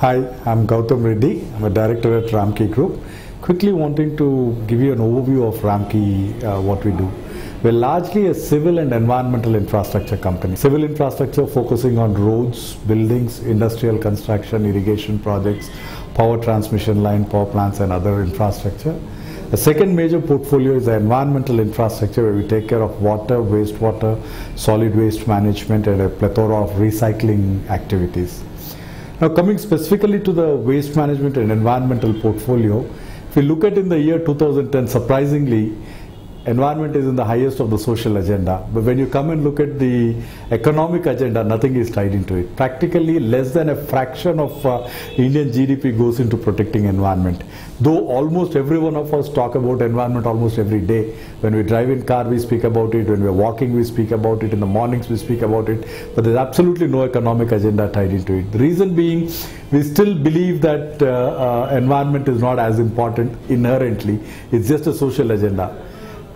Hi, I'm Gautam Reddy. I'm a director at Ramki Group. Quickly wanting to give you an overview of Ramki, what we do. We're largely a civil and environmental infrastructure company. Civil infrastructure focusing on roads, buildings, industrial construction, irrigation projects, power transmission line, power plants and other infrastructure. The second major portfolio is the environmental infrastructure, where we take care of water, wastewater, solid waste management and a plethora of recycling activities. Now, coming specifically to the waste management and environmental portfolio, if we look at in the year 2010, surprisingly, environment is in the highest of the social agenda. But when you come and look at the economic agenda, nothing is tied into it. Practically less than a fraction of Indian GDP goes into protecting environment. Though almost every one of us talk about environment almost every day. When we drive in car, we speak about it. When we're walking, we speak about it. In the mornings, we speak about it. But there's absolutely no economic agenda tied into it. The reason being, we still believe that environment is not as important inherently. It's just a social agenda.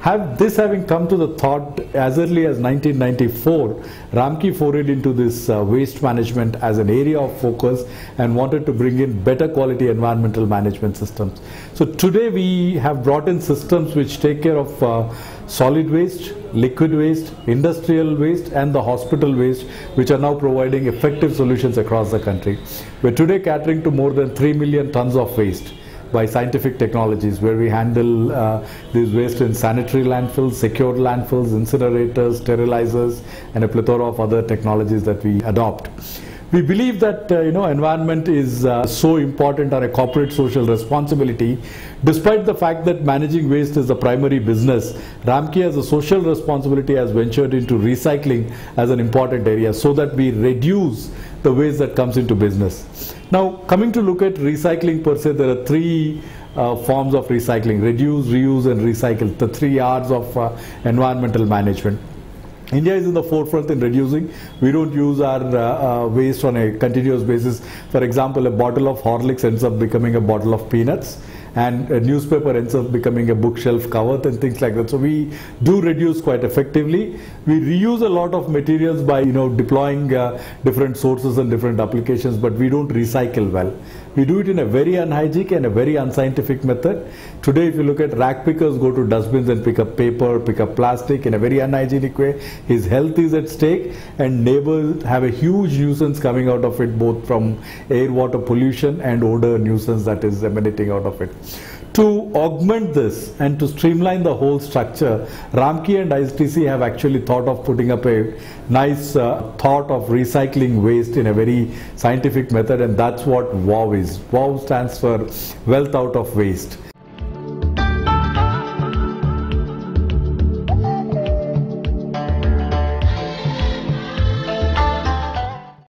Having come to the thought as early as 1994, Ramki forayed into this waste management as an area of focus and wanted to bring in better quality environmental management systems. So today we have brought in systems which take care of solid waste, liquid waste, industrial waste and the hospital waste, which are now providing effective solutions across the country. We're today catering to more than 3 million tons of waste by scientific technologies, where we handle these waste in sanitary landfills, secured landfills, incinerators, sterilizers, and a plethora of other technologies that we adopt. We believe that environment is so important on a corporate social responsibility. Despite the fact that managing waste is the primary business, Ramki as a social responsibility has ventured into recycling as an important area so that we reduce the waste that comes into business. Now, coming to look at recycling per se, there are three forms of recycling: reduce, reuse and recycle, the 3 R's of environmental management. India is in the forefront in reducing. We don't use our waste on a continuous basis. For example, a bottle of Horlicks ends up becoming a bottle of peanuts, and a newspaper ends up becoming a bookshelf cover and things like that. So we do reduce quite effectively. We reuse a lot of materials by deploying different sources and different applications, but we don't recycle well. We do it in a very unhygienic and a very unscientific method. Today, if you look at rack pickers, go to dustbins and pick up paper, pick up plastic in a very unhygienic way. His health is at stake, and neighbors have a huge nuisance coming out of it, both from air, water pollution and odor nuisance that is emanating out of it. To augment this and to streamline the whole structure, Ramki and ISTC have actually thought of putting up a nice thought of recycling waste in a very scientific method, and that's what WOW is. WOW stands for Wealth Out of Waste.